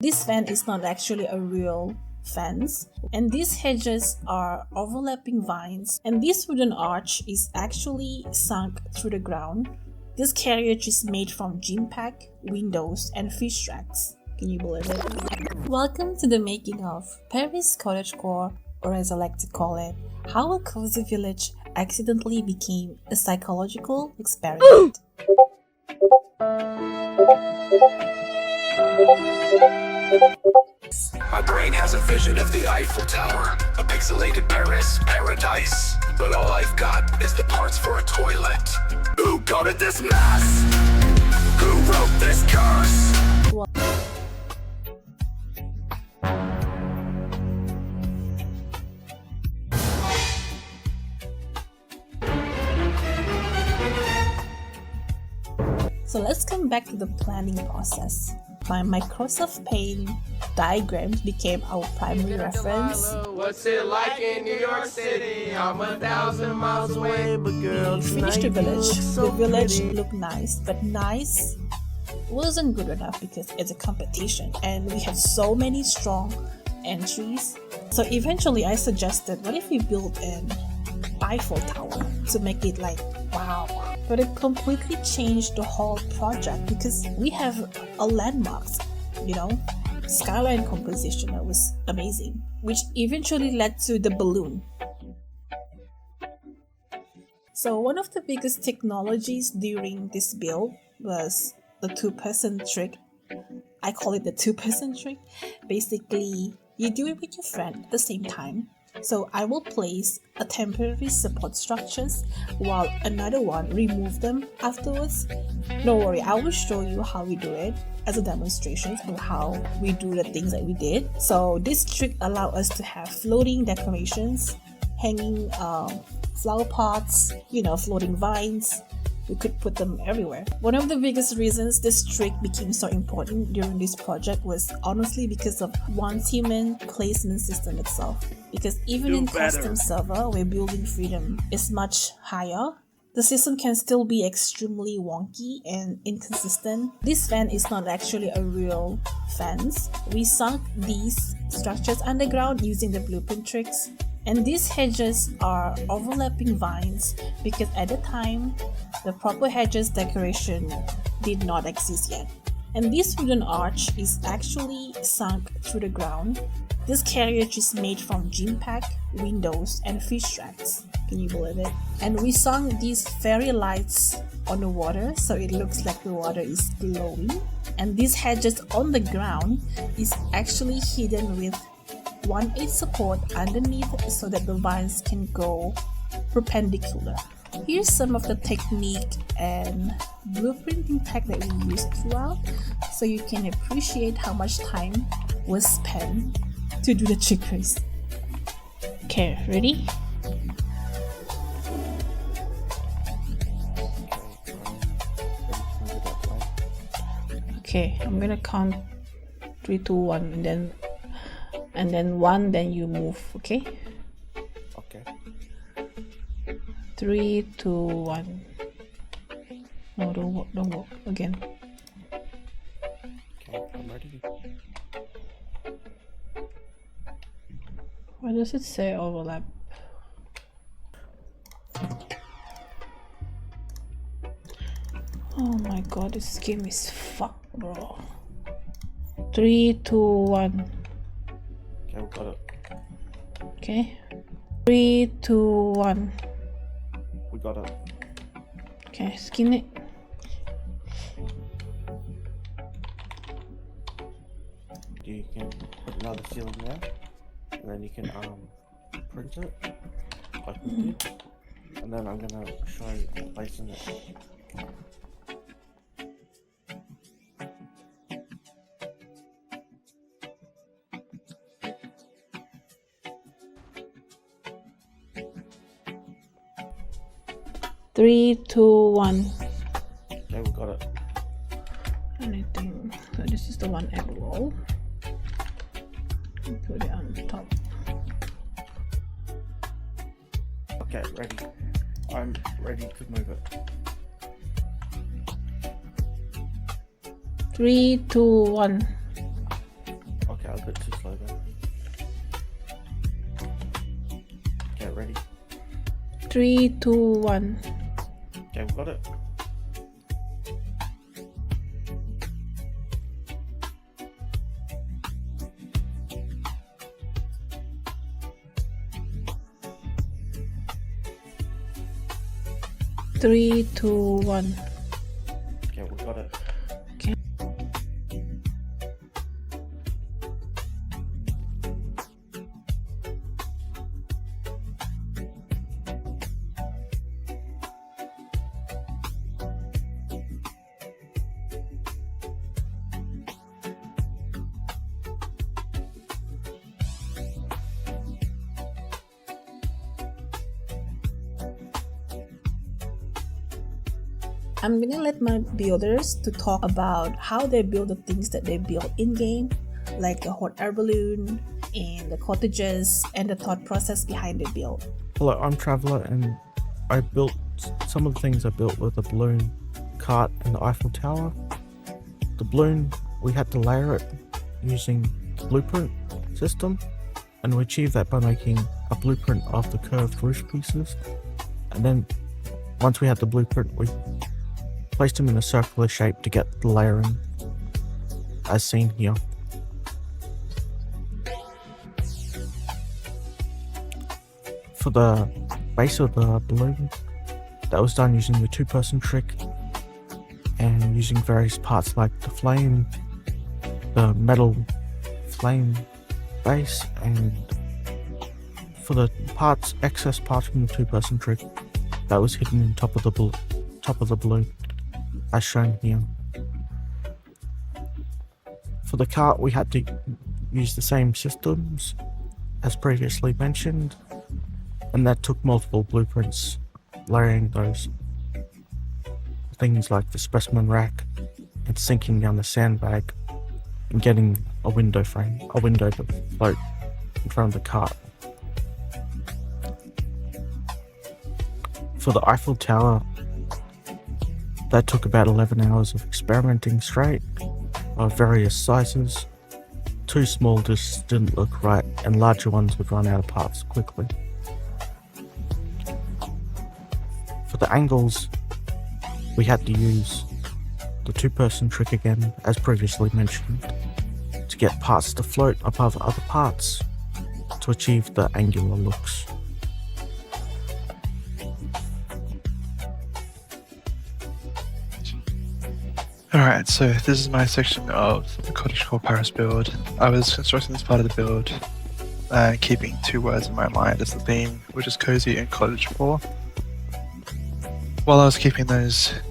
this fence is not actually a real fence, and these hedges are overlapping vines, and this wooden arch is actually sunk through the ground. This carriage is made from gym pack, windows, and fish tracks. Can you believe it? Welcome to the making of Paris Cottagecore, or as I like to call it, how a cozy village accidentally became a psychological experiment. My brain has a vision of the Eiffel Tower, a pixelated Paris paradise. But all I've got is the parts for a toilet. Who got this mess? Who wrote this curse? So let's come back to the planning process. My Microsoft Paint diagrams became our primary reference. What's it like in New York City? I'm 1,000 miles away, but girl, We finished the village. The village looked nice, but nice wasn't good enough because it's a competition and we have so many strong entries. So eventually I suggested, what if we build an Eiffel Tower to make it like wow. But it completely changed the whole project because we have a landmarks, skyline composition that was amazing, which eventually led to the balloon. So one of the biggest technologies during this build was the two-person trick. I call it the two-person trick. Basically, you do it with your friend at the same time. So I will place a temporary support structures while another one remove them afterwards. Don't worry, I will show you how we do it as a demonstration on how we do the things that we did. So this trick allows us to have floating decorations, hanging flower pots, floating vines. We could put them everywhere. One of the biggest reasons this trick became so important during this project was honestly because of one's human placement system itself. Because even in custom server where building freedom is much higher, the system can still be extremely wonky and inconsistent. This fence is not actually a real fence. We sunk these structures underground using the blueprint tricks. And these hedges are overlapping vines because at the time, the proper hedges decoration did not exist yet. And this wooden arch is actually sunk through the ground. This carriage is made from gym pack, windows, and fish tracks. Can you believe it? And we sunk these fairy lights on the water so it looks like the water is glowing. And these hedges on the ground is actually hidden with 1/8 support underneath so that the vines can go perpendicular. Here's some of the technique and blueprinting tech that we used throughout so you can appreciate how much time was spent to do the trickeries. Okay, ready? Okay, I'm gonna count 3, 2, 1 and then 1, then you move, okay? Okay. 3, 2, 1. No, don't walk again. Okay, I'm ready. Why does it say overlap? Oh my god, this game is fucked, bro. 3, 2, 1. Okay, we got it. Okay. 3, 2, 1. We got it. Okay, skin it. You can put another ceiling there, and then you can print it like we did, and then I'm gonna show you placing it. Three, 2, 1. Okay, we got it. And I think so. This is the one egg roll. Put it on top. Okay, ready. I'm ready to move it. 3, 2, 1. 3, 2, 1. Okay, we got it. Three, two, one. Okay, we got it. Okay. I'm gonna let my builders to talk about how they build the things that they build in-game, like the hot air balloon and the cottages and the thought process behind the build. Hello, I'm Traveller, and I built some of the things I built with the balloon, cart, and the Eiffel Tower. The balloon, we had to layer it using the blueprint system, and we achieved that by making a blueprint of the curved roof pieces. And then once we had the blueprint, we placed them in a circular shape to get the layering, as seen here. For the base of the balloon, that was done using the two-person trick and using various parts like the flame, the metal flame base, and for the parts, excess parts from the two-person trick, that was hidden on top of the balloon, as shown here. For the cart, we had to use the same systems as previously mentioned, and that took multiple blueprints, layering those things like the specimen rack and sinking down the sandbag and getting a window to float in front of the cart. For the Eiffel Tower, that took about 11 hours of experimenting straight, of various sizes. Too small just didn't look right, and larger ones would run out of parts quickly. For the angles, we had to use the two-person trick again, as previously mentioned, to get parts to float above other parts to achieve the angular looks. Alright, so this is my section of the Cottagecore Paris build. I was constructing this part of the build and keeping two words in my mind as the theme, which is cozy and cottagecore. While I was keeping that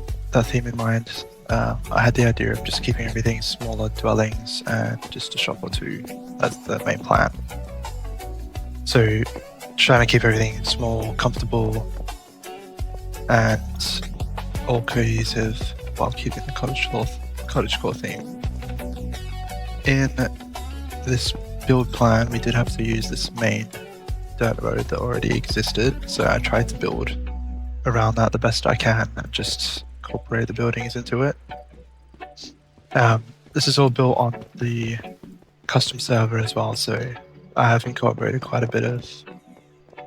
theme in mind, I had the idea of just keeping everything smaller dwellings and just a shop or two as the main plan. So trying to keep everything small, comfortable, and all cohesive while keeping the cottagecore theme. In this build plan, we did have to use this main dirt road that already existed, so I tried to build around that the best I can and just incorporate the buildings into it. This is all built on the custom server as well, so I have incorporated quite a bit of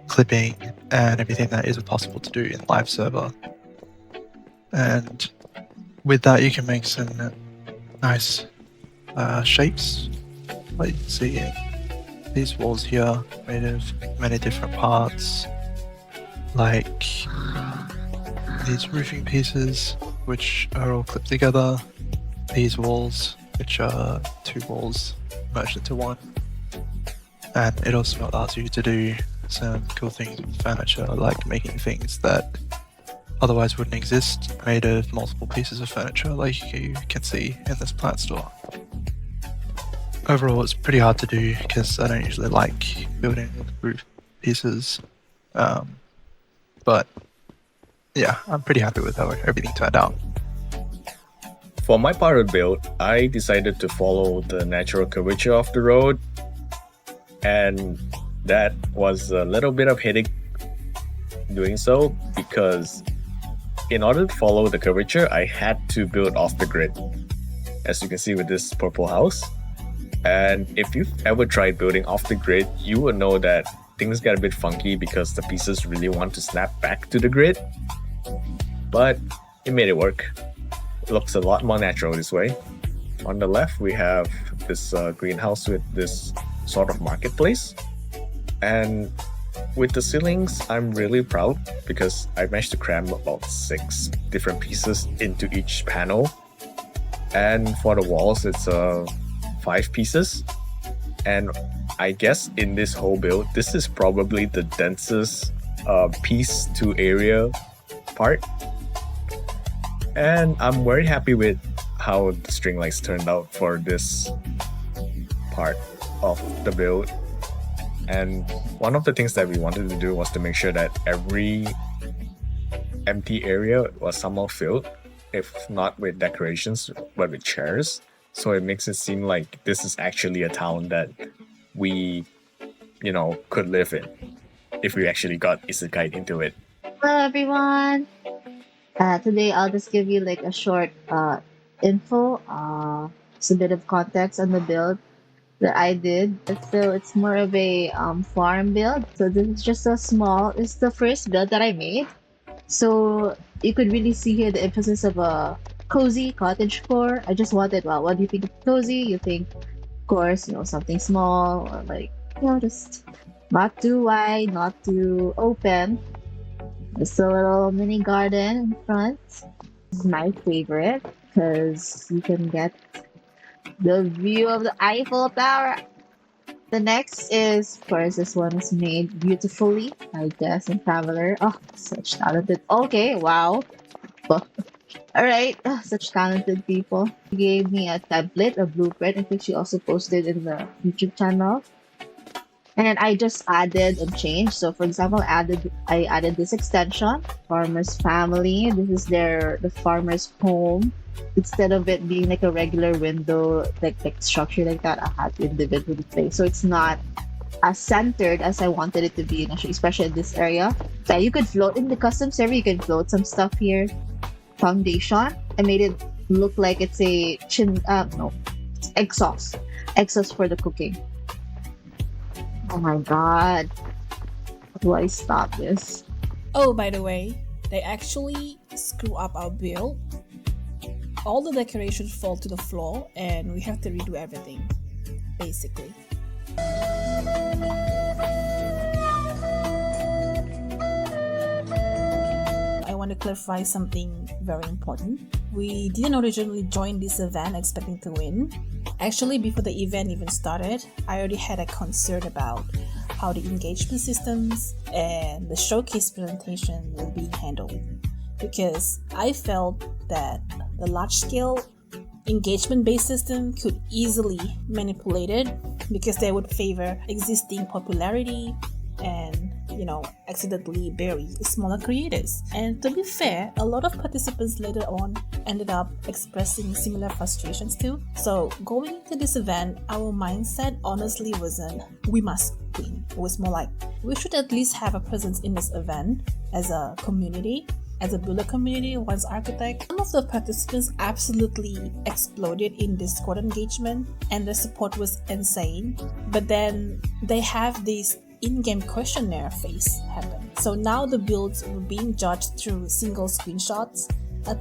clipping and everything that isn't possible to do in live server. And with that, you can make some nice shapes, like you can see these walls here made of many different parts, like these roofing pieces which are all clipped together, these walls which are two walls merged into one, and it also allows you to do some cool things with furniture, like making things that otherwise wouldn't exist, made of multiple pieces of furniture like you can see in this plant store. Overall, it's pretty hard to do because I don't usually like building roof pieces, but yeah, I'm pretty happy with how everything turned out. For my part of the build, I decided to follow the natural curvature of the road, and that was a little bit of headache doing so, because in order to follow the curvature, I had to build off the grid, as you can see with this purple house. And if you've ever tried building off the grid, you will know that things get a bit funky because the pieces really want to snap back to the grid. But it made it work. It looks a lot more natural this way. On the left, we have this greenhouse with this sort of marketplace. And with the ceilings, I'm really proud because I managed to cram about 6 different pieces into each panel. And for the walls, it's 5 pieces. And I guess in this whole build, this is probably the densest piece to area part. And I'm very happy with how the string lights turned out for this part of the build. And one of the things that we wanted to do was to make sure that every empty area was somehow filled, if not with decorations, but with chairs. So it makes it seem like this is actually a town that we, could live in if we actually got isekai into it. Hello everyone. Today I'll just give you like a short info, just a bit of context on the build that I did. So it's more of a farm build. So this is just it's the first build that I made. So you could really see here the emphasis of a cozy cottagecore. I just wanted, what do you think of cozy? You think, of course, something small or like, just not too wide, not too open. Just a little mini garden in front. This is my favorite because you can get the view of the Eiffel Tower. The next is, of course, this one is made beautifully, I guess, in Traveler. Oh, such talented. Okay, wow. Alright, such talented people. She gave me a template, a blueprint. I think she also posted in the YouTube channel. And I just added and changed. So for example, I added this extension, Farmer's Family. This is the farmer's home. Instead of it being like a regular window, like structure like that, I had to individually place. So it's not as centered as I wanted it to be, especially in this area. So you could float in the custom server, you can float some stuff here. Foundation, I made it look like it's a exhaust for the cooking. Oh my god. How do I stop this? Oh, by the way, they actually screw up our build. All the decorations fall to the floor and we have to redo everything, basically. I want to clarify something very important. We didn't originally join this event expecting to win. Actually, before the event even started, I already had a concern about how the engagement systems and the showcase presentation will be handled, because I felt that the large-scale engagement-based system could easily manipulate it because they would favor existing popularity and accidentally bury smaller creators. And to be fair, a lot of participants later on ended up expressing similar frustrations too. So going into this event, our mindset honestly wasn't we must win. It was more like we should at least have a presence in this event as a community, as a builder community, once architect. Some of the participants absolutely exploded in Discord engagement and the support was insane. But then they have this in-game questionnaire phase happen. So now the builds were being judged through single screenshots,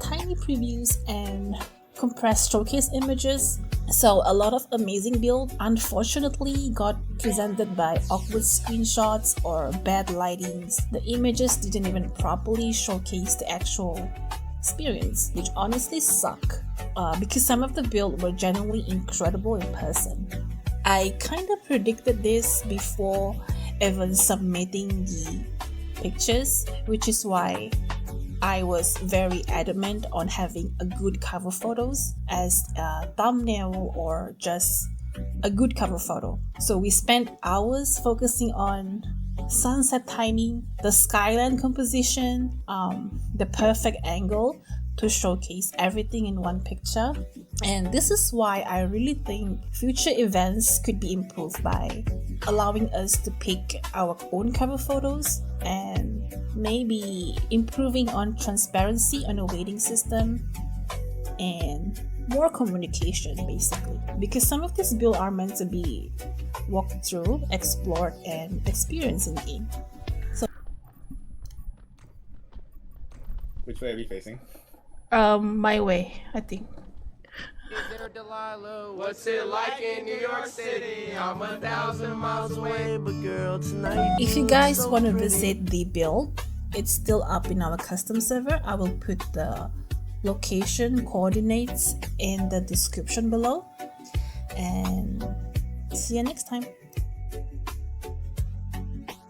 tiny previews, and compressed showcase images. So a lot of amazing builds unfortunately got presented by awkward screenshots or bad lightings. The images didn't even properly showcase the actual experience, which honestly suck because some of the builds were genuinely incredible in person. I kind of predicted this before even submitting the pictures, which is why I was very adamant on having a good cover photos as a thumbnail or just a good cover photo. So we spent hours focusing on sunset timing, the skyline composition, the perfect angle to showcase everything in one picture. And this is why I really think future events could be improved by allowing us to pick our own cover photos and maybe improving on transparency on a weighting system and more communication basically, because some of these builds are meant to be walked through, explored, and experienced in game. Which way are we facing? My way, I think. Is there Delilah? What's it like in New York City? I'm 1,000 miles away, but girl, tonight. If you guys want to visit the build, it's still up in our custom server. I will put the location coordinates in the description below. And see you next time.